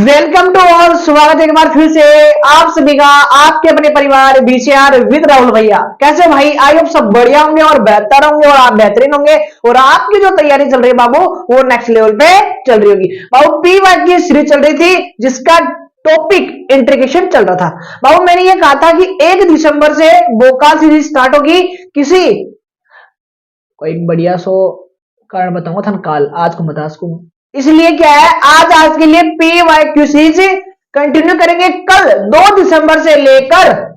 Welcome to all. स्वागत है एक बार फिर से आप सभी का आपके अपने परिवार बीसीआर विद राहुल भैया। कैसे भाई? आई होप सब बढ़िया होंगे और बेहतर होंगे और आप बेहतरीन होंगे और आपकी जो तैयारी चल रही है बाबू वो नेक्स्ट लेवल पे चल रही होगी। बाबू पी1 की सीरीज चल रही थी जिसका टॉपिक इंट्रीगेशन चल रहा था। बाबू मैंने ये कहा था कि 1 दिसंबर से वोकल सीरीज स्टार्ट होगी। किसी कोई बढ़िया सो कारण बताऊंगा था काल, आज को बता सकूं। इसलिए क्या है, आज के लिए पीवाईक्यू सीरीज कंटिन्यू करेंगे। कल 2 दिसंबर से लेकर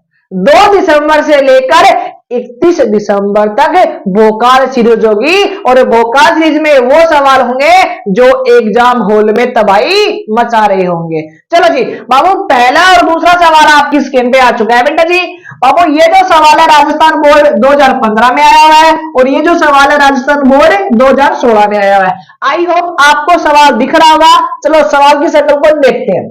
31 दिसंबर तक वोकल सीरीज होगी और वोकल सीरीज में वो सवाल होंगे जो एग्जाम हॉल में तबाही मचा रहे होंगे। चलो जी बाबू, पहला और दूसरा सवाल आपकी स्क्रीन पे आ चुका है बेटा जी। बाबू ये जो सवाल है राजस्थान बोर्ड 2015 में आया हुआ है और ये जो सवाल है राजस्थान बोर्ड 2016 में आया हुआ है। आई होप आपको सवाल दिख रहा होगा। चलो सवाल की शक्ल को देखते हैं।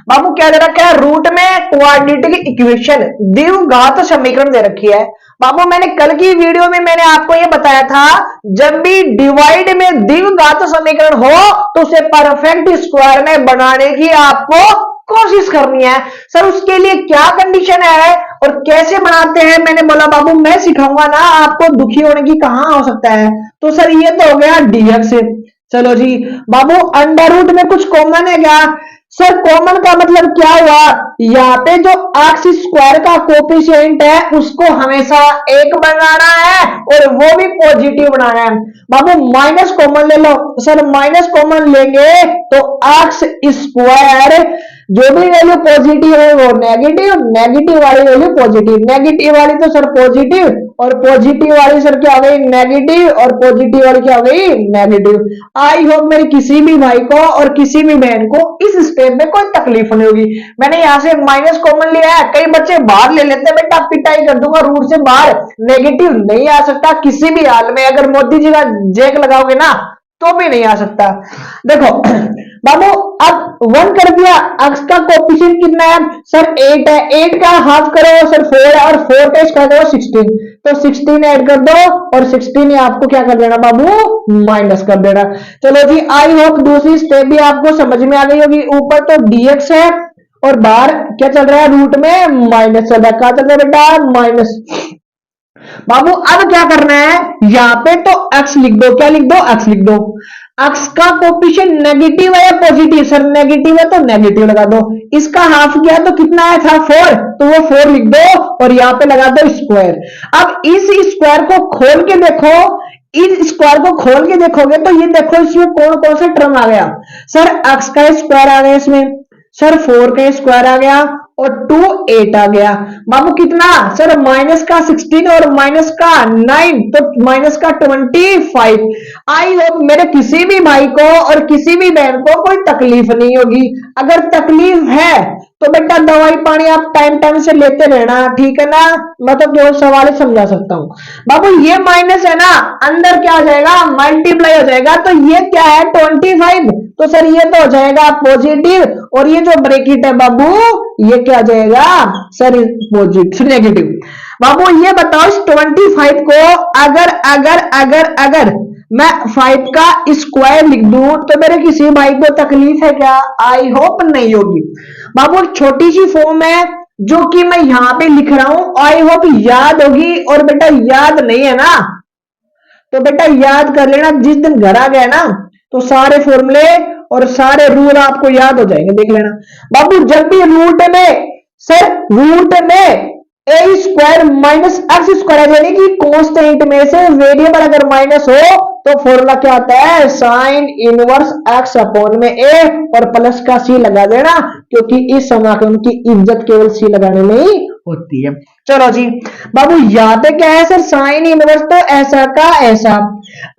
बाबू क्या दे रखा है? रूट में क्वाड्रेटिक इक्वेशन द्विघात समीकरण दे रखी है। बाबू मैंने कल की वीडियो में मैंने आपको यह बताया था, जब भी डिवाइड में द्विघात समीकरण हो तो उसे परफेक्ट स्क्वायर में बनाने की आपको कोशिश करनी है। सर उसके लिए क्या कंडीशन है और कैसे बनाते हैं? मैंने बोला बाबू मैं सिखाऊंगा ना, आपको दुखी होने की कहां हो सकता है। तो सर ये तो हो गया डीएक्स। चलो जी बाबू, अंडर रूट में कुछ कॉमन है क्या? सर कॉमन का मतलब क्या हुआ? यहाँ पे जो एक्स स्क्वायर का कोफिशिएंट है उसको हमेशा 1 बनाना है और वो भी पॉजिटिव बनाना है। बाबू माइनस कॉमन ले लो। सर माइनस कॉमन लेंगे तो एक्स स्क्वायर जो भी वैल्यू पॉजिटिव है वो नेगेटिव, नेगेटिव वाली वैल्यू पॉजिटिव, नेगेटिव वाली तो सर पॉजिटिव और पॉजिटिव वाली सर क्या हो गई? नेगेटिव और पॉजिटिव वाली क्या हो गई? नेगेटिव। आई होप मेरे किसी भी भाई को और किसी भी बहन को इस स्टेप में कोई तकलीफ नहीं होगी। मैंने यहां से माइनस कॉमन लिया है। कई बच्चे बाहर ले लेते हैं, बेटा पिटाई कर दूंगा, रूट से बाहर नेगेटिव नहीं आ सकता किसी भी हाल में। अगर मोदी जी का जैक लगाओगे ना तो भी नहीं आ सकता। देखो बाबू अब 1 कर दिया, एक्स का कोफिशिएंट कितना है? सर 8 है। 8 का हाफ करो सर 4 है और 4 का स्क्वायर करो 16। तो 16 ऐड कर दो और 16 आपको क्या कर देना बाबू? माइनस कर देना। चलो जी आई होप दूसरी स्टेप भी आपको समझ में आ गई होगी। ऊपर तो डीएक्स है और बाहर क्या चल रहा है? रूट में माइनस चल रहा है। क्या चल रहा है बेटा? माइनस। बाबू अब क्या करना है? यहां पे तो x लिख दो। क्या लिख दो? x लिख दो। x का कोफिशिएंट नेगेटिव है या पॉजिटिव? सर नेगेटिव है तो नेगेटिव लगा दो। इसका हाफ किया तो कितना आया था? 4, तो वो 4 लिख दो और यहां पे लगा दो स्क्वायर। अब इस स्क्वायर को खोल के देखो, इस स्क्वायर को खोल के देखोगे तो ये देखो इसमें कौन कौन सा टर्म आ गया? सर x का स्क्वायर आ गया इसमें, सर 4 का स्क्वायर आ गया और 2 8 आ गया। बाबू कितना? सर माइनस का 16 और माइनस का 9, तो माइनस का 25। आई होप मेरे किसी भी भाई को और किसी भी बहन को कोई तकलीफ नहीं होगी। अगर तकलीफ है तो बेटा दवाई पानी आप टाइम टाइम से लेते रहना, ठीक है ना? मैं तो केवल सवाल ही समझा सकता हूं। बाबू ये माइनस है ना, अंदर क्या हो जाएगा? मल्टीप्लाई हो जाएगा। तो ये क्या है? 25। तो सर ये तो हो जाएगा पॉजिटिव और ये जो ब्रैकेट है बाबू ये क्या जाएगा? Sir positive negative. बाबू ये बताओ इस 25 को अगर अगर अगर अगर मैं 5 का स्क्वायर लिख दूं तो मेरे किसी भाई को तकलीफ है क्या? आई होप नहीं होगी। बाबू छोटी सी फॉर्म है जो कि मैं यहां पे लिख रहा हूं, आई होप याद होगी। और बेटा याद नहीं है ना तो बेटा याद कर लेना, जिस दिन घर आ गया ना तो सारे फॉर्मूले और सारे रूल आपको याद हो जाएंगे, देख लेना। बाबू जब भी रूट में, सर रूट में ए स्क्वायर माइनस एक्स स्क्वायर यानी कि कांस्टेंट में से वेरिएबल अगर माइनस हो तो फॉर्मूला क्या होता है? साइन इनवर्स एक्स अपॉन में ए और प्लस का सी लगा देना, क्योंकि इस समीकरण की इज्जत केवल सी लगाने में ही होती है। चलो जी बाबू यहाँ पे क्या है? सर साइन इनवर्स तो ऐसा का ऐसा।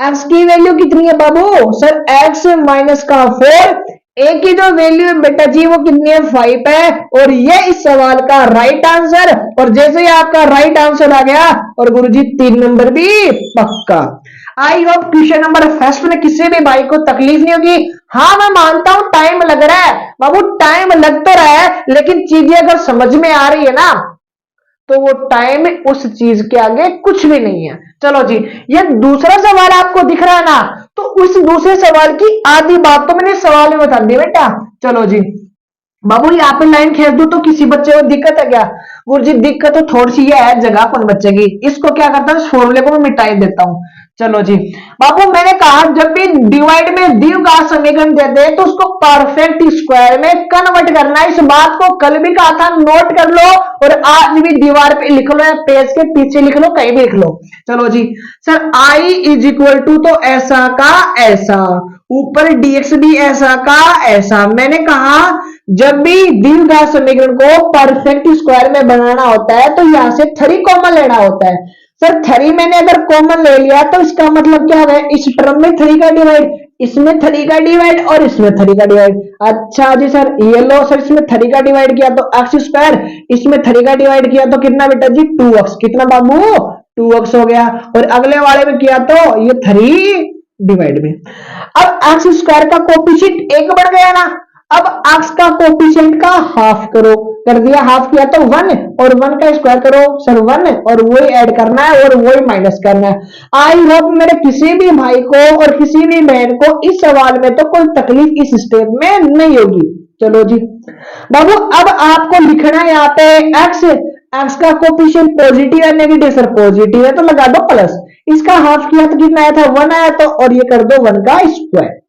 एक्स की वैल्यू कितनी है बाबू? सर एक्स माइनस का 4। ए की जो वैल्यू है बेटा जी वो कितनी है? 5 है और ये इस सवाल का राइट आंसर। और जैसे ही आपका राइट आंसर आ गया और गुरुजी 3 नंबर भी पक्का। आई होप क्वेश्चन नंबर फर्स्ट में किसी भी भाई को तकलीफ नहीं होगी। हाँ मैं मानता हूं टाइम लग रहा है बाबू, टाइम लग तो रहा है, लेकिन चीजें अगर समझ में आ रही है ना तो वो टाइम उस चीज के आगे कुछ भी नहीं है। चलो जी ये दूसरा सवाल आपको दिख रहा है ना, तो उस दूसरे सवाल की आधी बात तो मैंने सवाल में बता दी बेटा। चलो जी बाबू यहाँ पे लाइन खींच दू तो किसी बच्चे को दिक्कत है क्या? गुरुजी दिक्कत तो थोड़ी सी है, जगह कौन बचेगी। इसको क्या करता हूँ, इस फॉर्मूले को मैं मिटा ही देता हूँ। चलो जी बाबू, मैंने कहा जब भी डिवाइड में द्विघात समीकरण देते हैं तो उसको परफेक्ट स्क्वायर में कन्वर्ट करना है। इस बात को कल भी कहा था, नोट कर लो और आज भी दीवार पे लिख लो या पेज के पीछे लिख लो, कहीं भी लिख लो। चलो जी sir, I is equal to तो ऐसा का ऐसा, ऊपर डीएक्स भी ऐसा का ऐसा। मैंने कहा जब भी द्विघात समीकरण को परफेक्ट स्क्वायर में बनाना होता है तो यहां से 3 कॉमन लेना होता है। सर 3 मैंने अगर कॉमन ले लिया तो इसका मतलब क्या है, इस टर्म में 3 का डिवाइड, इसमें 3 का डिवाइड और इसमें 3 का डिवाइड। अच्छा जी सर, ये लो सर, इसमें 3 का डिवाइड किया तो एक्स स्क्वायर, इसमें 3 का डिवाइड किया तो कितना बेटा जी 2x। कितना बाबू 2x हो गया। और अगले वाले में किया तो ये 3 डिवाइड में। अब एक्स स्क्वायर का कोफिशिएंट 1 बढ़ गया ना, अब एक्स का कोफिशिएंट का हाफ करो, कर दिया, हाफ किया तो 1 और 1 का स्क्वायर करो सर 1 और वही ऐड करना है और वही माइनस करना है। आई होप मेरे किसी भी भाई को और किसी भी बहन को इस सवाल में तो कोई तकलीफ इस स्टेप में नहीं होगी। चलो जी बाबू, अब आपको लिखना है यहाँ पे एक्स, एक्स का कोफिशिएंट पॉजिटिव है नेगेटिव, सर पॉजिटिव है तो लगा दो प्लस, इसका हाफ किया तो कितना आया था 1 आया तो, और ये कर दो 1 का स्क्वायर।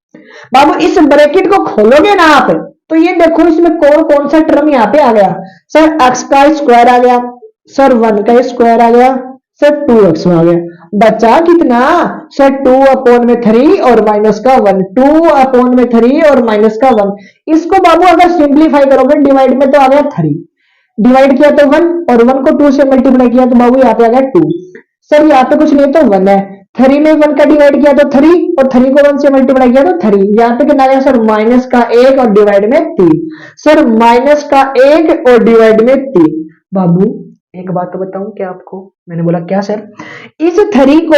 बाबू इस ब्रैकेट को खोलोगे ना आप तो ये देखो इसमें कौन कौन सा टर्म यहाँ पे आ गया। सर एक्स का स्क्वायर आ गया, सर 1 का स्क्वायर आ गया, सर 2x आ गया। बचा कितना सर 2/3 और माइनस का 1, 2/3 और माइनस का 1। इसको बाबू अगर सिंप्लीफाई करोगे डिवाइड में तो आ गया 3, डिवाइड किया तो 1 और 1 को 2 से मल्टीप्लाई किया तो बाबू यहाँ पे आ गया 2। सर यहाँ पे कुछ नहीं तो 1 है, 3 में 1 का डिवाइड किया तो 3 और 3 को 1 से मल्टीप्लाई किया तो 3। यहाँ पे कितना आया सर माइनस का 1 और डिवाइड में 3, सर माइनस का 1 और डिवाइड में 3। बाबू एक बात तो बताऊं क्या आपको, मैंने बोला क्या सर, इस 3 को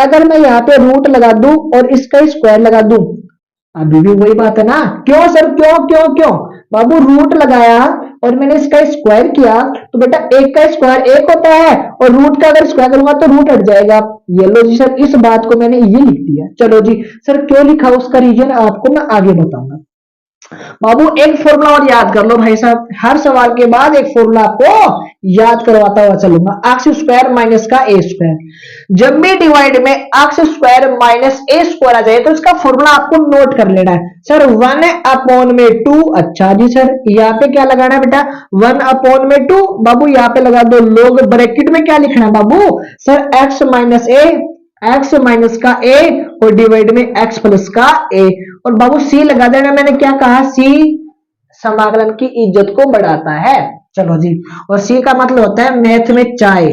अगर मैं यहाँ पे रूट लगा दूं और इसका स्क्वायर लगा दूं, अभी भी वही बात है ना। क्यों सर, क्यों क्यों क्यों बाबू, रूट लगाया और मैंने इसका स्क्वायर किया तो बेटा 1 का स्क्वायर 1 होता है और रूट का अगर स्क्वायर करूंगा तो रूट हट जाएगा। ये लो जी सर, इस बात को मैंने ये लिख दिया। चलो जी सर, क्यों लिखा उसका रीजन आपको मैं आगे बताऊंगा। बाबू एक फॉर्मूला और याद कर लो भाई साहब, हर सवाल के बाद एक फॉर्मूला आपको याद करवाता हुआ चलूंगा। एक्स स्क्वायर माइनस का ए स्क्वायर, जब भी डिवाइड में एक्स स्क्वायर माइनस ए स्क्वायर आ जाए तो इसका फॉर्मूला आपको नोट कर लेना है सर 1/2। अच्छा जी सर, यहाँ पे क्या लगाना है बेटा 1/2। बाबू यहाँ पे लगा दो लोग, ब्रैकेट में क्या लिखना है बाबू सर एक्स माइनस ए, एक्स माइनस का ए और डिवाइड में एक्स प्लस का ए। और बाबू सी लगा देना, मैंने क्या कहा सी समाकलन की इज्जत को बढ़ाता है। चलो जी, और सी का मतलब होता है मैथ में चाय।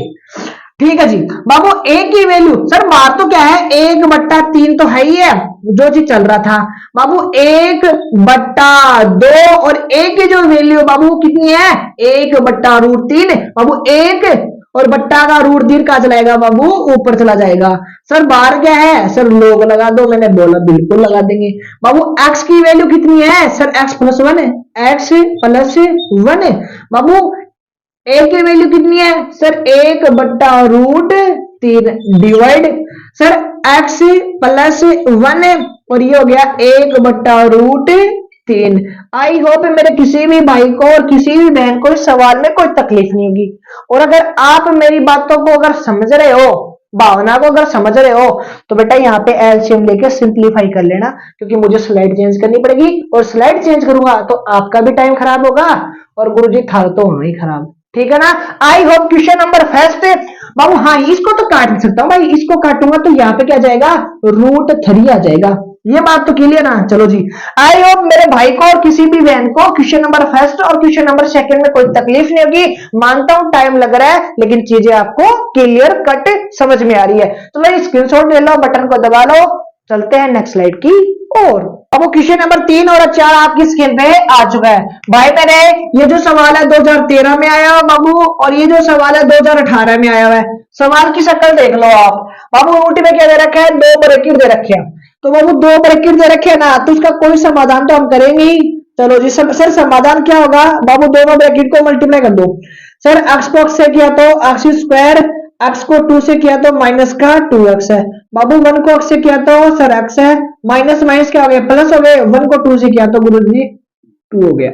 ठीक है जी बाबू, ए की वैल्यू सर बात तो क्या है 1/3 तो है ही है जो जी चल रहा था बाबू, 1/2 और ए की जो वैल्यू बाबू कितनी है 1/√3। बाबू 1 और बट्टा का √3 कहा चलाएगा बाबू, ऊपर चला जाएगा। सर बाहर क्या है सर लोग लगा दो, मैंने बोला बिल्कुल लगा देंगे। बाबू एक्स की वैल्यू कितनी है सर x+1 है, x+1 है। बाबू ए की वैल्यू कितनी है सर 1/√3 डिवाइड सर x+1 है और ये हो गया 1/√3। आई होप मेरे किसी भी भाई को और किसी भी बहन को इस सवाल में कोई तकलीफ नहीं होगी। और अगर आप मेरी बातों को अगर समझ रहे हो, भावना को अगर समझ रहे हो तो बेटा यहाँ पे एलसीएम लेके सिंप्लीफाई कर लेना, क्योंकि मुझे स्लाइड चेंज करनी पड़ेगी और स्लाइड चेंज करूंगा तो आपका भी टाइम खराब होगा और गुरुजी था तो होना ही खराब। ठीक है ना। I hope question number first बाबू, हाँ इसको तो काट नहीं सकता हूं भाई, इसको काटूंगा तो यहाँ पे क्या जाएगा √3 आ जाएगा। ये बात तो क्लियर ना। चलो जी, आई होप मेरे भाई को और किसी भी बहन को क्वेश्चन नंबर फर्स्ट और क्वेश्चन नंबर सेकंड में कोई तकलीफ नहीं होगी। मानता हूं टाइम लग रहा है लेकिन चीजें आपको क्लियर कट समझ में आ रही है। तो भाई स्क्रीनशॉट ले लो, बटन को दबा लो, चलते हैं नेक्स्ट स्लाइड की ओर। अब क्वेश्चन नंबर 3 और 4 आपकी स्क्रीन पे आ चुका है भाई। मैंने ये जो सवाल है 2013 में आया हुआ बाबू और ये जो सवाल है 2018 में आया हुआ है। सवाल की शक्ल देख लो आप बाबू, ऊटी में क्या दे रखा है 2 ब्रैकेट दे रखे हैं। तो बाबू 2 ब्रैकेट दे रखे हैं ना, तो उसका कोई समाधान तो हम करेंगे ही। चलो जी सर समाधान क्या होगा बाबू, दोनों ब्रैकेट को मल्टीप्लाई कर दो। सर एक्स को एक्स से किया तो एक्स स्क्वायर, एक्स को 2 से किया तो माइनस का 2x है। बाबू 1 को x से किया तो सर x है, माइनस माइनस क्या हो गया प्लस हो गए, 1 को 2 से किया तो गुरुजी 2 हो गया।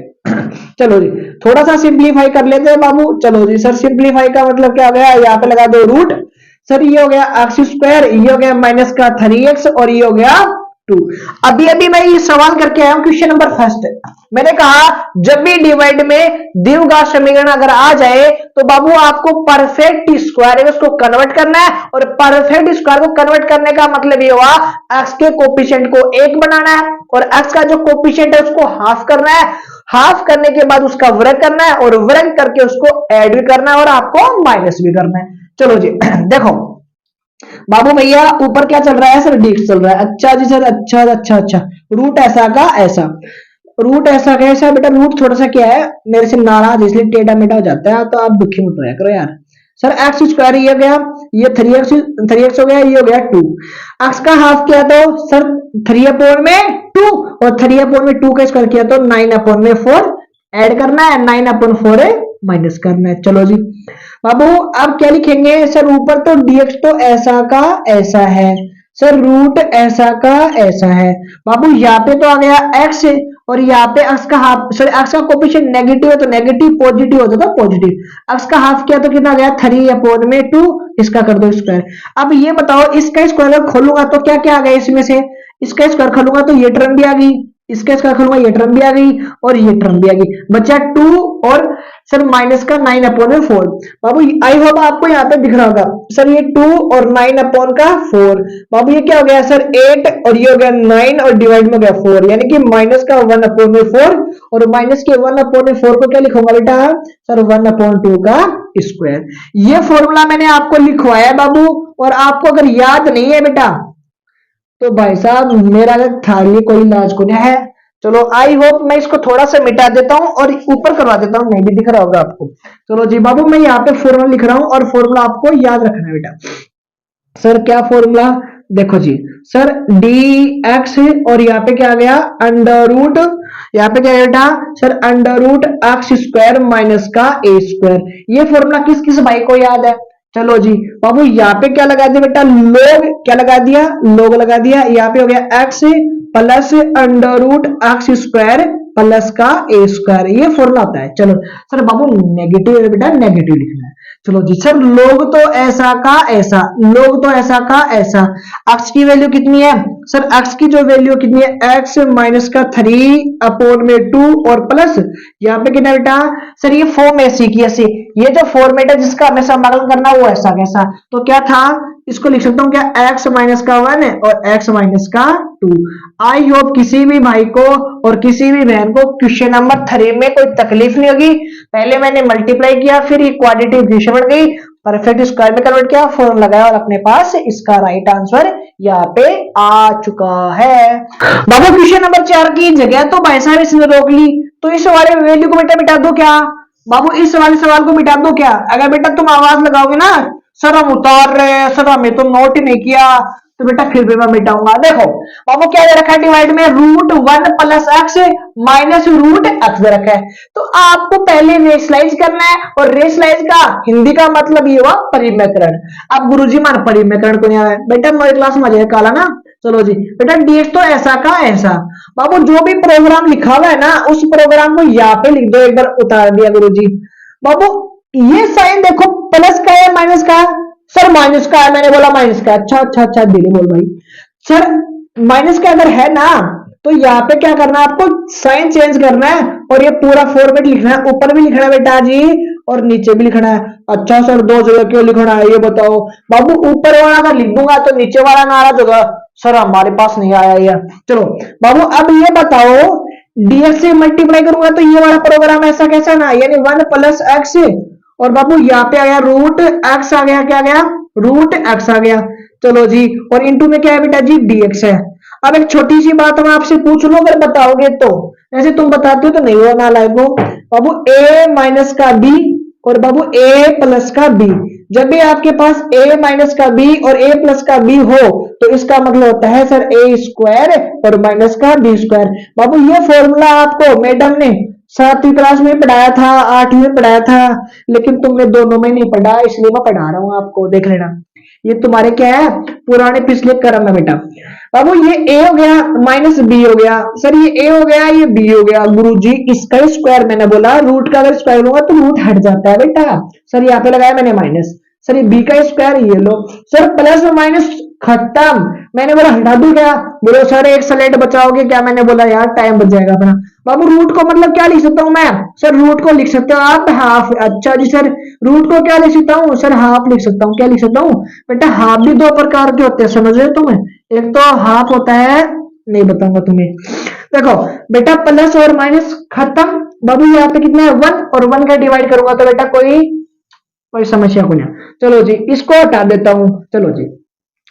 चलो जी थोड़ा सा सिंप्लीफाई कर लेते हैं बाबू। चलो जी सर सिंप्लीफाई का मतलब क्या हो गया, यहाँ पे लगा दो रूट। सर ये हो गया एक्स स्क्वायर, ये हो गया माइनस का 3x और ये हो गया 2। अभी अभी मैं ये सवाल करके आया हूं क्वेश्चन नंबर फर्स्ट। मैंने कहा जब भी डिवाइड में द्विघात समीकरण अगर आ जाए तो बाबू आपको परफेक्ट स्क्वायर है उसको कन्वर्ट करना है, और परफेक्ट स्क्वायर को कन्वर्ट करने का मतलब ये हुआ एक्स के कोफिशिएंट को 1 बनाना है और एक्स का जो कोफिशिएंट है उसको हाफ करना है, हाफ करने के बाद उसका वर्ग करना है और वर्ग करके उसको ऐड भी करना है और आपको माइनस भी करना है। चलो जी देखो बाबू भैया ऊपर क्या चल रहा है सर, डिक्स चल रहा है। अच्छा जी सर, अच्छा अच्छा अच्छा, रूट ऐसा का ऐसा, रूट ऐसा का ऐसा। बेटा रूट थोड़ा सा क्या है मेरे से नाराज इसलिए टेढ़ा मेढ़ा हो जाता है, तो आप दुखी मत होया करो यार। सर एक्स स्क्वायर ये गया, ये 3x हो गया, ये हो गया 2। एक्स का हाफ किया तो सर 3 अपॉन में 2 और 3 अपॉन में 2 का स्क्वायर किया तो 9 अपॉन में 4 ऐड करना है, 9 अपॉन 4 है माइनस करना है। चलो जी बाबू आप क्या लिखेंगे सर, ऊपर तो dx तो ऐसा का ऐसा है, सर रूट ऐसा का ऐसा है। बाबू यहाँ पे तो आ गया x और यहाँ पे x का हाफ, सॉरी x का कोफिशिएंट नेगेटिव है तो नेगेटिव, पॉजिटिव होता तो पॉजिटिव। x का हाफ किया तो कितना गया 3 अपॉन में 2, इसका कर दो स्क्वायर। अब ये बताओ इसका स्क्वायर खोलूंगा तो क्या क्या आ गया इसमें से, इसका स्क्वायर खोलूंगा तो ये टर्म भी आ गई, इसका स्क्वायर खोलूंगा ये टर्म भी आ गई और ये टर्म भी आ गई, बचा 2 और सर माइनस का 9 अपॉन में 4। बाबू आई होप आपको यहाँ पे दिख रहा होगा सर ये 2 और 9 अपॉन का 4। बाबू ये क्या हो गया सर 8 और ये हो गया 9 और डिवाइड में हो गया 4, यानी कि माइनस का 1 अपॉन में 4 और माइनस के 1 अपॉन में 4 को क्या लिखूंगा बेटा सर 1 अपॉन 2 का स्क्वायर। ये फॉर्मूला मैंने आपको लिखवाया है बाबू, और आपको अगर याद नहीं है बेटा तो भाई साहब मेरा था ये कोई इलाज को नहीं है। चलो आई होप मैं इसको थोड़ा सा मिटा देता हूं और ऊपर करवा देता हूं, नहीं भी दिख रहा होगा आपको। चलो जी बाबू मैं यहाँ पे फॉर्मूला लिख रहा हूं और फॉर्मूला आपको याद रखना है बेटा। सर क्या फॉर्मूला, देखो जी सर डी एक्स और यहाँ पे क्या आ गया अंडर रूट, यहाँ पे क्या है बेटा sir under root x square minus का ए स्क्वायर। ये फॉर्मूला किस किस भाई को याद है। चलो जी बाबू यहाँ पे क्या लगा दिया बेटा लोग, क्या लगा दिया लोग लगा दिया, यहाँ पे हो गया x plus under root x square plus का ए स्क्वायर, ये फॉर्मूला होता है। चलो सर बाबू नेगेटिव है बेटा, नेगेटिव लिखना है। चलो जी सर लोग तो ऐसा का ऐसा, लोग तो ऐसा का ऐसा, x की वैल्यू कितनी है सर, x की जो वैल्यू कितनी है x माइनस का 3 अपॉन में 2 और प्लस यहाँ पे कितना बेटा सर ये फॉर्म ऐसी की ऐसी, ये जो फॉर्मेट है जिसका हमें समाकलन करना वो ऐसा कैसा, तो क्या था इसको लिख सकता हूँ क्या x माइनस का 1 और x माइनस का 2। आई होप किसी भी भाई को और किसी भी बहन को क्वेश्चन नंबर 3 में कोई तकलीफ नहीं होगी। पहले मैंने मल्टीप्लाई किया फिर इक्वालिटी इक्वेशन बन गई, परफेक्ट स्क्वायर में कन्वर्ट किया, फॉर्म लगाया और अपने पास इसका राइट आंसर यहाँ पे आ चुका है। बाबू क्वेश्चन नंबर 4 की जगह तो भाई साहब इसने रोक ली, तो इस वाले वैल्यू को बेटा मिटा दो क्या बाबू, इस वाले सवाल को मिटा दो क्या। अगर बेटा तुम आवाज लगाओगे ना सर हम उतार रहे हैं सर हमें तो नोट ही नहीं किया, तो बेटा फिर भी मैं मिटाऊंगा। देखो बाबू क्या दे रखा है डिवाइड में root 1 plus x minus root x दे रखा है, तो आपको पहले रेशलाइज करना है और रेशलाइज का हिंदी का मतलब ये हुआ परिमेयकरण। अब गुरुजी मान परिमेयकरण को नहीं आया बेटा मेरे क्लास मजे काला ना। चलो जी बेटा डीएक्स तो ऐसा का ऐसा, बाबू जो भी प्रोग्राम लिखा हुआ है ना उस प्रोग्राम को यहाँ पे लिख दो, एक बार उतार दिया गुरुजी। बाबू ये साइन देखो प्लस का है माइनस का, सर माइनस का है, मैंने बोला माइनस का, अच्छा अच्छा अच्छा दिल्ली बोल भाई। सर माइनस का अगर है ना तो यहाँ पे क्या करना है आपको साइन चेंज करना है और ये पूरा फॉर्मेट लिखना है, ऊपर भी लिखना है बेटा जी और नीचे भी लिखना है। अच्छा सर दो जगह क्यों लिखना है ये बताओ। बाबू ऊपर वाला अगर लिख दूंगा तो नीचे वाला नाराज होगा सर हमारे पास नहीं आया ये। चलो बाबू अब ये बताओ डीएक्स से मल्टीप्लाई करूंगा तो ये वाला प्रोग्राम ऐसा कैसा ना, यानी 1 प्लस एक्स और बाबू यहाँ पे आ गया रूट एक्स आ गया, क्या गया रूट एक्स आ गया। चलो जी और इंटू में क्या है बेटा जी डीएक्स है। अब एक छोटी सी बात मैं आपसे पूछ लूं अगर बताओगे तो, ऐसे तुम बताते हो तो नहीं हो ना लाइक बाबू ए माइनस का बी और बाबू ए प्लस का बी, जब भी आपके पास ए माइनस का बी और ए प्लस का बी हो तो इसका मतलब होता है सर ए स्क्वायर और माइनस का बी स्क्वायर। बाबू ये फॉर्मूला आपको मैडम ने 7वीं क्लास में पढ़ाया था, 8वीं में पढ़ाया था, लेकिन तुमने दोनों में नहीं पढ़ा इसलिए मैं पढ़ा रहा हूं आपको, देख लेना ये तुम्हारे क्या है पुराने पिछले क्रम है बेटा। बाबू ये ए हो गया माइनस बी हो गया, सर ये ए हो गया ये बी हो गया। गुरुजी इसका स्क्वायर, मैंने बोला रूट का अगर स्क्वायर लूंगा तो रूट हट जाता है बेटा। सर यहाँ पे लगाया मैंने माइनस, सर ये बी का स्क्वायर ये लो, सर प्लस और माइनस खत्म। मैंने बोला हटा दूं क्या, बोलो सर एक स्लेट बचाओगे क्या, मैंने बोला यार टाइम बच जाएगा अपना। बाबू रूट को मतलब क्या लिख सकता हूँ मैं, सर रूट को लिख सकते हो आप हाफ। अच्छा जी सर रूट को क्या लिख सकता हूँ, सर हाफ लिख सकता हूँ। क्या लिख सकता हूँ बेटा, हाफ भी दो प्रकार के होते हैं, समझ रहे हो तुम्हें। एक तो हाफ होता है, नहीं बताऊंगा तुम्हें। देखो बेटा प्लस और माइनस खत्म। बाबू यहाँ पे कितना है 1, और 1 का डिवाइड करूंगा तो बेटा कोई कोई समस्या को नहीं। चलो जी इसको हटा देता हूं। चलो जी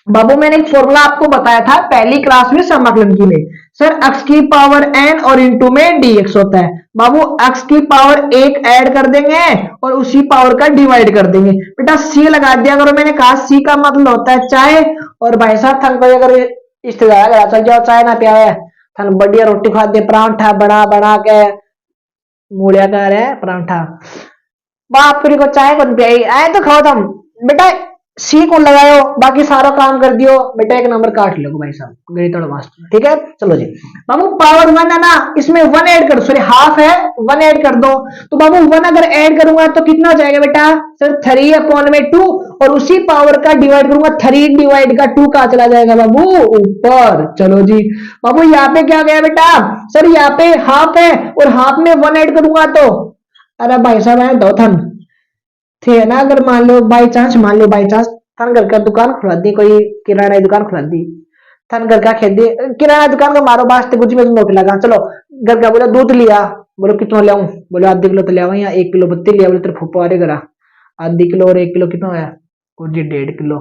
बाबू मैंने एक फॉर्मूला आपको बताया था पहली क्लास में समाकलन के लिए, सर x की पावर n और इंटू में dx होता है। बाबू x की पावर 1 ऐड कर देंगे और उसी पावर का डिवाइड कर देंगे। बेटा c लगा दिया करो, मैंने कहा c का मतलब होता है चाय। और भाई साहब थन को अगर रिश्तेदार घर चल जाओ चाय ना पिया है, थन बढ़िया रोटी खा दे, परांठा बना बना के मूलिया का है परांठा, बाप को चाय कौन पियाई आए तो खाओ तुम। बेटा सी को लगाओ, बाकी सारा काम कर दियो। बेटा एक नंबर काट लो भाई साहब, गई थोड़ा मास्टर, ठीक है। चलो जी बाबू पावर 1 है ना, इसमें 1 ऐड कर, सॉरी हाफ है 1 ऐड कर दो। तो बाबू 1 अगर ऐड करूंगा तो कितना हो जाएगा बेटा, सर 3/2, और उसी पावर का डिवाइड करूंगा 3 डिवाइड का 2 का चला जाएगा बाबू ऊपर। चलो जी बाबू यहाँ पे क्या गया बेटा, सर यहाँ पे हाफ है और हाफ में 1 ऐड करूंगा तो, अरे भाई साहब है दो थन थे ना, अगर मान लो बाई चांस, मान लो बाई चांस थन घर का दुकान खुला दी, कोई किराना की दुकान खुला दी, थन घर का खेत दी किराना दुकान का मारो वास्ते कुछ में नोट लगा। चलो घर का बोला दूध लिया, बोलो कितना ले आऊं, बोलो आधी किलो तो ले आवा, या 1 किलो बत्ती लिया, बोले तेरे फुप्पो आ रहे करा आधी किलो और 1 किलो कितना होया, और जी 1.5 किलो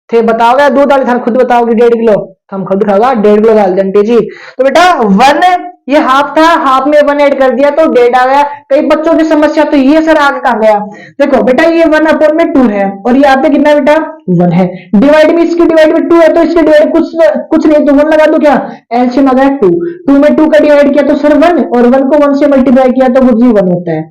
थे। बताओगे दूध वाले थान खुद बताओगे 1.5 किलो, हम खुद खाओगा 1.5 किलो डाल देंगे जी। तो बेटा 1 ये हाफ था, हाफ में 1 ऐड कर दिया तो 1.5 आ गया। कई बच्चों की समस्या तो ये सर आगे कहा गया, देखो बेटा ये 1/2 है और यहाँ पे कितना बेटा 1 है, डिवाइड में इसकी डिवाइड में 2 है तो इसके डिवाइड कुछ नहीं तो 1 लगा दो, क्या एलसीएम आ गया 2 में 2 का डिवाइड किया तो सर 1, और 1 को 1 से मल्टीप्लाई किया तो वो जी 1 होता है।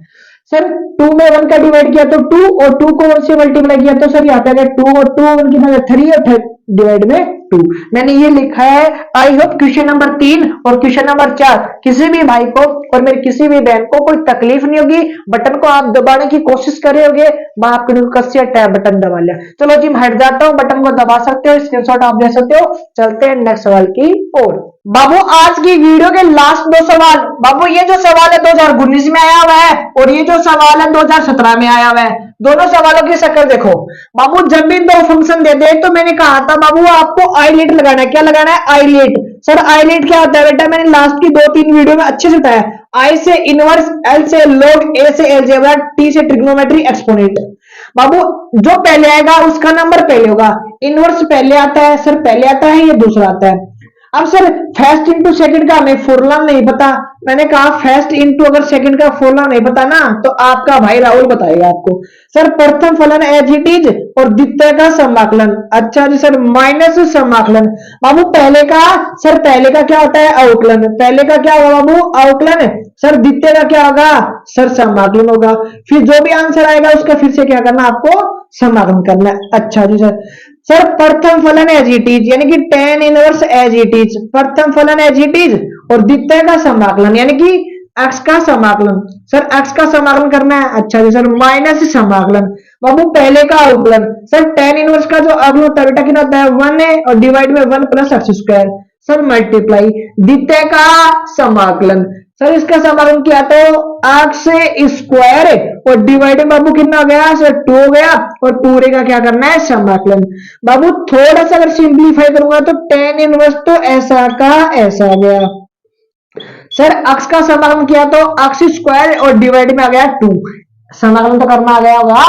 सर 2 में 1 का डिवाइड किया तो 2, और 2 को 1 से मल्टीप्लाई किया तो सर यहाँ पे आ गया 2, और 2 1 कितना 3 और डिवाइड में 2। मैंने ये लिखा है। आई होप क्वेश्चन नंबर 3 और क्वेश्चन नंबर 4 किसी भी भाई को और मेरी किसी भी बहन को कोई तकलीफ नहीं होगी। बटन को आप दबाने की कोशिश कर रहे होगे, बाप कसिया टैब बटन दबा लिया। चलो जी मैं हट जाता हूँ, बटन को दबा सकते हो, स्क्रीनशॉट आप ले सकते हो। चलते हैं नेक्स्ट सवाल की ओर। बाबू आज की वीडियो के लास्ट 2 सवाल, बाबू ये जो सवाल है 2019 में आया हुआ है और ये जो सवाल है 2017 में आया हुआ है। दोनों सवालों की शक्ल देखो बाबू, जब भी 2 फंक्शन दे दे तो मैंने कहा था बाबू आपको आईलेट लगाना है। क्या लगाना है, आईलेट। सर आईलेट क्या होता है बेटा, मैंने लास्ट की 2-3 वीडियो में अच्छे से बताया। आई से इनवर्स, एल से लॉग, ए से एलजेब्रा, टी से ट्रिग्नोमेट्री एक्सपोनेंट। बाबू जो पहले आएगा उसका नंबर पहले होगा। इनवर्स पहले आता है सर, पहले आता है, ये दूसरा आता है। अब सर फर्स्ट इंटू सेकंड का हमें फॉर्मूला नहीं पता, मैंने कहा फर्स्ट इंटू अगर सेकंड का फॉर्मूला नहीं पता ना तो आपका भाई राहुल बताएगा आपको। सर प्रथम फलन एज इट इज और द्वितीय का समाकलन। अच्छा जी सर माइनस समाकलन। बाबू पहले का, सर पहले का क्या होता है अवकलन, पहले का क्या होगा बाबू अवकलन। सर द्वितीय का क्या होगा, सर समाकलन होगा। फिर जो भी आंसर आएगा उसका फिर से क्या करना आपको, समाकलन करना है। अच्छा जी सर, सर प्रथम फलन एज इट इज यानी कि tan inverse as it is, प्रथम फलन एज इट इज और द्वितीय का समाकलन यानी कि x का समाकलन। सर x का समाकलन करना है। अच्छा जी सर माइनस समाकलन। बाबू पहले का अवकलन, सर tan इनवर्स का जो अवकलन होता है बेटा कितना होता है 1 है और डिवाइड में 1 plus x square, sir multiply. द्वितीय का समाकलन, सर इसका समाकलन किया तो एक्स स्क्वायर और डिवाइड में बाबू कितना हो गया सर 2 हो गया, और पूरे का क्या करना है समाकलन। बाबू थोड़ा सा अगर सिंप्लीफाई करूंगा तो tan इनवर्स तो ऐसा का ऐसा आ गया। सर x का समाकलन किया तो एक्स स्क्वायर और डिवाइड में आ गया 2, समाकलन तो करना आ गया होगा।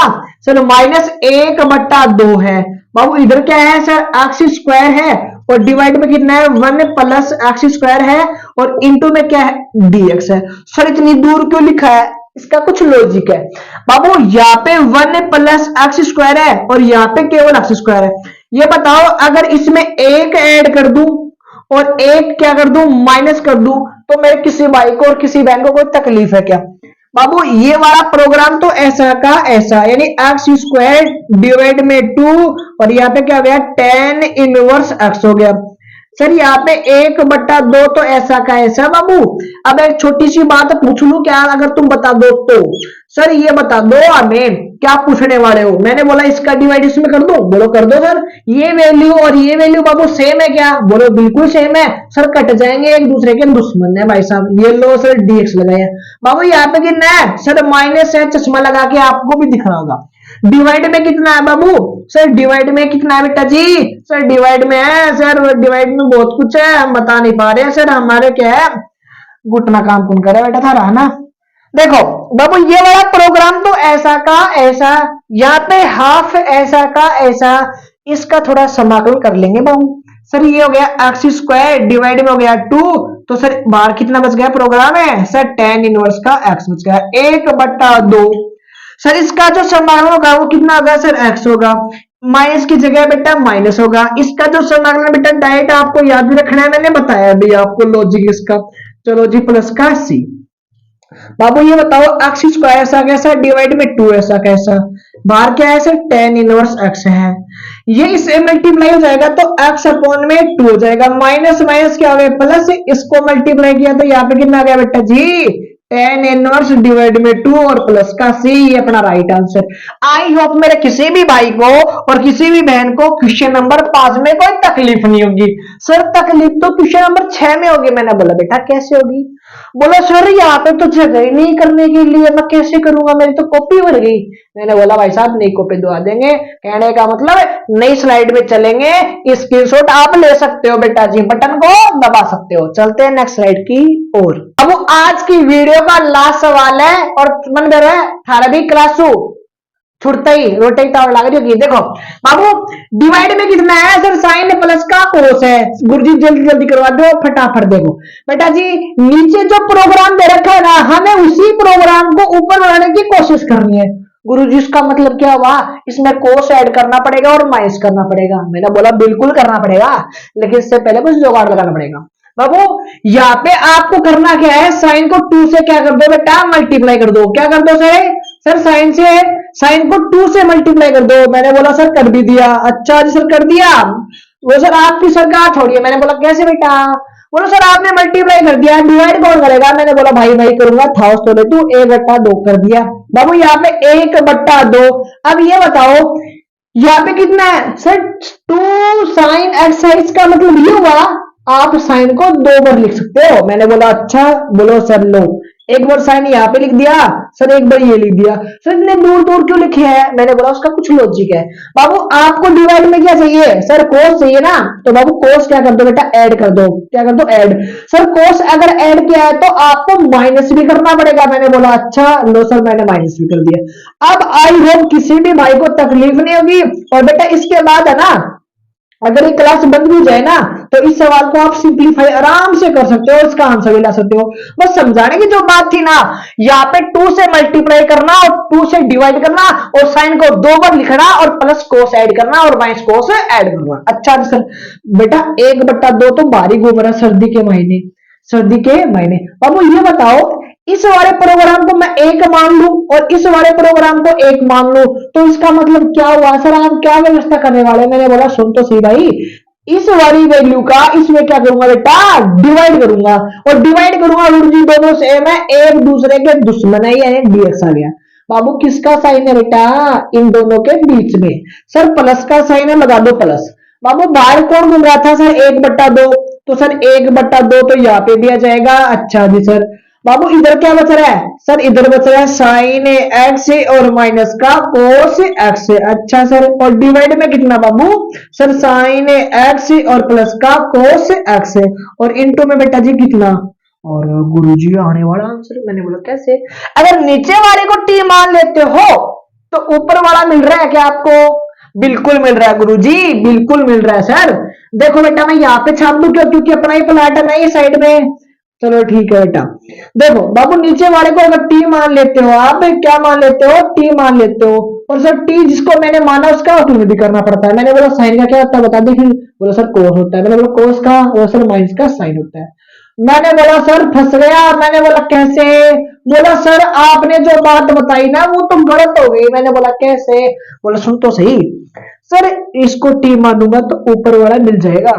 सर -1/2 है। बाबू इधर क्या है सर एक्स स्क्वायर है और डिवाइड में कितना है 1 प्लस एक्स स्क्वायर है और इंटू में क्या है dx है। सर इतनी दूर क्यों लिखा है, इसका कुछ लॉजिक है। बाबू यहाँ पे 1 प्लस एक्स स्क्वायर है और यहाँ पे केवल एक्स स्क्वायर है। ये बताओ अगर इसमें 1 ऐड कर दूं और 1 क्या कर दूं माइनस कर दूं तो मेरे किसी भाई को और किसी बहन को कोई तकलीफ है क्या। बाबू ये वाला प्रोग्राम तो ऐसा का ऐसा यानी एक्स स्क्वायर डिवाइड में 2 और यहाँ पे क्या हो गया tan इनवर्स x हो गया। सर यहाँ पे 1/2 तो ऐसा का ऐसा बाबू। अब एक छोटी सी बात पूछ लूं क्या, अगर तुम बता दो तो। सर ये बता दो हमें क्या पूछने वाले हो। मैंने बोला इसका डिवाइड इसमें कर दो, बोलो कर दो सर। ये वैल्यू और ये वैल्यू बाबू सेम है क्या, बोलो बिल्कुल सेम है। सर कट जाएंगे, एक दूसरे के दुश्मन है भाई साहब। ये लो सर डीएक्स लगाया बाबू। यहाँ पे कितना है सर, माइनस है, चश्मा लगा के आपको भी दिख रहा होगा। डिवाइड में कितना है बाबू, सर डिवाइड में कितना है बेटा जी, सर डिवाइड में है सर, डिवाइड में बहुत कुछ है, हम बता नहीं पा रहे हैं सर, हमारे क्या है घुटना काम कौन करे बेटा था रहा ना। देखो बाबू ये वाला प्रोग्राम तो ऐसा का ऐसा, यहाँ पे हाफ ऐसा का ऐसा, इसका थोड़ा समाकलन कर लेंगे बाबू। सर ये हो गया एक्स स्क्वायर डिवाइड में हो गया 2, तो सर बाहर कितना बच गया प्रोग्राम है सर, tan इनवर्स का एक्स बच गया 1/2। सर इसका जो समाकलन होगा वो कितना होगा सर, एक्स होगा, माइनस की जगह बेटा माइनस होगा। इसका जो समाकलन बेटा डायरेक्ट आपको याद भी रखना है, मैंने बताया अभी आपको लॉजिक इसका। चलो जी प्लस का सी। बाबू ये बताओ एक्स स्क्वायर ऐसा कैसा डिवाइड में 2 ऐसा कैसा, बाहर क्या है सर tan इनवर्स एक्स है, ये इससे मल्टीप्लाई हो जाएगा तो x अपॉन में 2 हो जाएगा, माइनस माइनस क्या हो गया प्लस, इसको मल्टीप्लाई किया तो यहाँ पे कितना आ गया बेटा जी tan इनवर्स डिवाइड में 2 और प्लस का c, ये अपना राइट आंसर। आई होप मेरे किसी भी भाई को और किसी भी बहन को क्वेश्चन नंबर 5 में कोई तकलीफ नहीं होगी। सर तकलीफ तो क्वेश्चन नंबर 6 में होगी। मैंने बोला बेटा कैसे होगी, बोला सर यहाँ पे तो जगह ही नहीं करने के लिए, मैं कैसे करूंगा, मेरी तो कॉपी भर गई। मैंने बोला भाई साहब नई कॉपी दवा देंगे, कहने का मतलब नई स्लाइड में चलेंगे, स्क्रीनशॉट आप ले सकते हो बेटा जी, बटन को दबा सकते हो। चलते हैं नेक्स्ट स्लाइड की ओर। अब आज की वीडियो का लास्ट सवाल है और मन कर रहा है 18वीं क्लास छुटता ही रोटे टावर लग रही होगी। देखो बाबू डिवाइड में कितना है सर, साइन प्लस का कोस है। गुरुजी जल्दी जल्दी करवा दो फटाफट। देखो बेटा जी नीचे जो प्रोग्राम दे रखा है ना, हमें उसी प्रोग्राम को ऊपर बढ़ाने की कोशिश करनी है। गुरुजी इसका मतलब क्या हुआ, इसमें कोस ऐड करना पड़ेगा और माइनस करना पड़ेगा। मैंने बोला बिल्कुल करना पड़ेगा, लेकिन इससे पहले कुछ जुगाड़ लगाना पड़ेगा। बाबू यहाँ पे आपको करना क्या है, साइन को 2 से क्या कर दो बेटा मल्टीप्लाई कर दो। क्या कर दो सर साइन से, साइन को 2 से मल्टीप्लाई कर दो। मैंने बोला सर कर भी दिया। अच्छा जी सर कर दिया, वो सर आपकी सरकार छोड़िए। मैंने बोला कैसे बेटा, बोलो सर आपने मल्टीप्लाई कर दिया, डिवाइड कौन करेगा। मैंने बोला भाई भाई करूंगा, था तो ले तू 1/2 कर दिया। बाबू यहाँ पे 1/2। अब ये बताओ यहाँ पे कितना है सर 2 साइन एक्स है, इसका मतलब ये हुआ आप साइन को 2 बार लिख सकते हो। मैंने बोला अच्छा, बोलो सर लो, एक बार साइन यहाँ पे लिख दिया सर, एक बार ये लिख दिया सर, इतने दूर दूर क्यों लिखे हैं। मैंने बोला उसका कुछ लॉजिक है। बाबू आपको डिवाइड में क्या चाहिए सर, कोस चाहिए ना, तो बाबू कोस क्या कर दो बेटा ऐड कर दो। क्या कर दो ऐड। सर कोस अगर ऐड किया है तो आपको माइनस भी करना पड़ेगा। मैंने बोला अच्छा लो सर, मैंने माइनस भी कर दिया। अब आई होप किसी भी भाई को तकलीफ नहीं होगी। और बेटा इसके बाद है ना, अगर ये क्लास बंद भी जाए ना तो इस सवाल को आप सिंपलीफाई आराम से कर सकते हो, इसका आंसर भी ला सकते हो। बस समझाने की जो बात थी ना, यहाँ पे 2 से मल्टीप्लाई करना और 2 से डिवाइड करना और साइन को 2 बार लिखना और प्लस कोस ऐड करना और माइनस कोस ऐड करना। अच्छा सर बेटा 1/2 तो बारी घूम रहा सर्दी के महीने, सर्दी के महीने। बाबू ये बताओ इस वाले प्रोग्राम को मैं 1 मान लूं और इस वाले प्रोग्राम को 1 मान लूं तो इसका मतलब क्या हुआ सर, आप क्या व्यवस्था करने वाले। मैंने बोला सुन तो सही भाई, इस वाली वैल्यू का इसमें क्या करूंगा बेटा डिवाइड करूंगा, और डिवाइड करूंगा जी दोनों सेम है, एक दूसरे के दुश्मन है, यानी डीएक्स आ गया। बाबू किसका साइन है बेटा, इन दोनों के बीच में सर प्लस का साइन है, लगा दो प्लस। बाबू बाहर कौन घूम रहा था सर 1/2, तो सर 1/2 तो यहाँ पे भी आ जाएगा। अच्छा जी सर। बाबू इधर क्या बच रहा है सर, इधर बच रहा है साइन एक्स और माइनस का कोस एक्स। अच्छा सर, और डिवाइड में कितना बाबू सर, साइन एक्स और प्लस का कोस एक्स, और इनटू में बेटा जी कितना, और गुरुजी आने वाला आंसर। मैंने बोला कैसे, अगर नीचे वाले को टी मान लेते हो तो ऊपर वाला मिल रहा है क्या आपको, बिल्कुल मिल रहा है गुरुजी, बिल्कुल मिल रहा है सर। देखो बेटा मैं यहाँ पे छाप दूं क्यों, क्योंकि अपना ही प्लाट है ना ये साइड में। चलो ठीक है बेटा। देखो बाबू नीचे वाले को अगर टी मान लेते हो, आप क्या मान लेते हो, टी मान लेते हो, और सर टी जिसको मैंने माना उसका ऑटोमेटिक भी करना पड़ता है। मैंने बोला साइन का क्या होता है बता दे, फिर बोला सर कोस होता है। मैंने बोला कोस का, वो सर माइनस का साइन होता है। मैंने बोला सर फंस गया। मैंने बोला कैसे, बोला सर आपने जो बात बताई ना वो तो गलत हो गई। मैंने बोला कैसे, बोला सुन तो सही सर, इसको टी मानूंगा तो ऊपर वाला मिल जाएगा।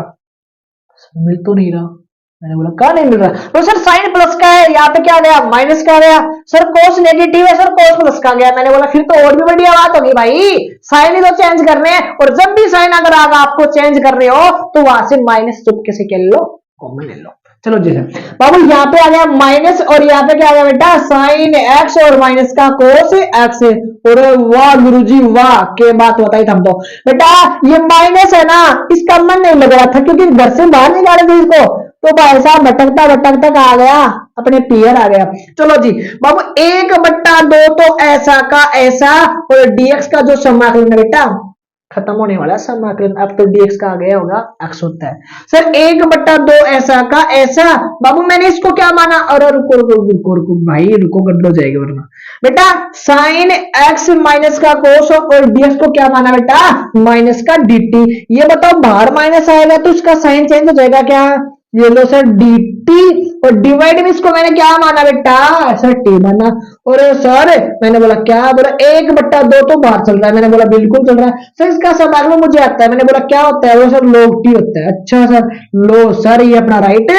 मिल तो नहीं रहा। मैंने बोला कहा नहीं मिल रहा। तो सर साइन प्लस का है, यहाँ पे क्या गया माइनस का गया। सर कोस नेगेटिव है, सर कोस प्लस का गया। मैंने बोला फिर तो और भी बढ़िया बात होगी भाई, साइन ही तो चेंज करने हैं, और जब भी साइन अगर आगे आपको चेंज कर रहे हो तो वहां से माइनस चुपके से क्या लो, कॉमन ले लो। चलो जी सर बाबू यहाँ पे आ गया माइनस, और यहाँ पे क्या आ गया बेटा साइन एक्स और माइनस का कोस एक्स। और वाह गुरुजी वाह, के बात बताई हम तो। बेटा ये माइनस है ना, इसका मन नहीं लग रहा था क्योंकि घर से बाहर निकाले थे इसको, तो भाई साहब भटकता भटकता आ गया अपने पियर आ गया। चलो जी बाबू 1/2 तो ऐसा का ऐसा, और डीएक्स का जो समाकलन है बेटा खत्म होने वाला समाकलन, अब तो dx का आ गया होगा x होता है। सर 1/2 ऐसा का ऐसा, बाबू मैंने इसको क्या माना, और रुको रुको रुको रुको भाई रुको, गड़बड़ हो जाएगा वरना। बेटा साइन x माइनस का कोस, और dx को क्या माना बेटा माइनस का dt। ये बताओ बाहर माइनस आएगा तो इसका साइन चेंज हो जाएगा क्या, ये लो सर dt, और डिवाइड में इसको मैंने क्या माना बेटा सर t माना। और सर मैंने बोला क्या, बोला 1/2 तो बाहर चल रहा है। मैंने बोला बिल्कुल चल रहा है सर, इसका समाकलन मुझे आता है। मैंने बोला क्या होता है, वो सर log t होता है। अच्छा सर लो सर ये अपना राइट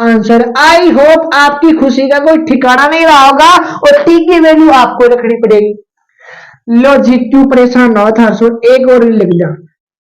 आंसर। आई होप आपकी खुशी का कोई ठिकाना नहीं रहा होगा, और t की वैल्यू आपको रखनी पड़ेगी। लो जी क्यों परेशान ना था, एक और लिख जा,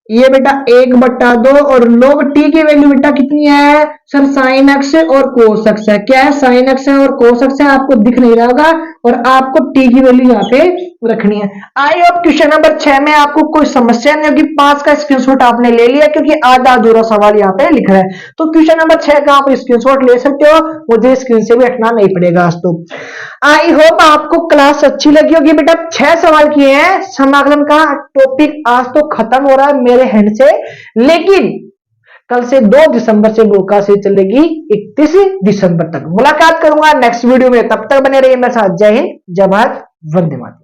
ये बेटा 1/2, और log t की वैल्यू बेटा कितनी है सर साइन एक्स और कोस एक्स है। क्या है साइन एक्स है और कोस एक्स है, आपको दिख नहीं रहा होगा, और आपको t की वैल्यू यहाँ पे रखनी है। आई होप क्वेश्चन नंबर 6 में आपको कोई समस्या नहीं होगी। 5 का स्क्रीनशॉट आपने ले लिया क्योंकि आधा अधूरा सवाल यहाँ पे लिख रहा है, तो क्वेश्चन नंबर 6 का आप स्क्रीनशॉट ले सकते हो, मुझे स्क्रीन से भी हटना नहीं पड़ेगा आज तो। आई होप आपको क्लास अच्छी लगी होगी। बेटा 6 सवाल किए हैं, समाकलन का टॉपिक आज तो खत्म हो रहा है मेरे हैंड से, लेकिन कल से 2 दिसंबर से बोका से चलेगी 31 दिसंबर तक। मुलाकात करूंगा नेक्स्ट वीडियो में, तब तक बने रहिए मेरे साथ। जय हिंद, जय भारत, वंदे मातरम।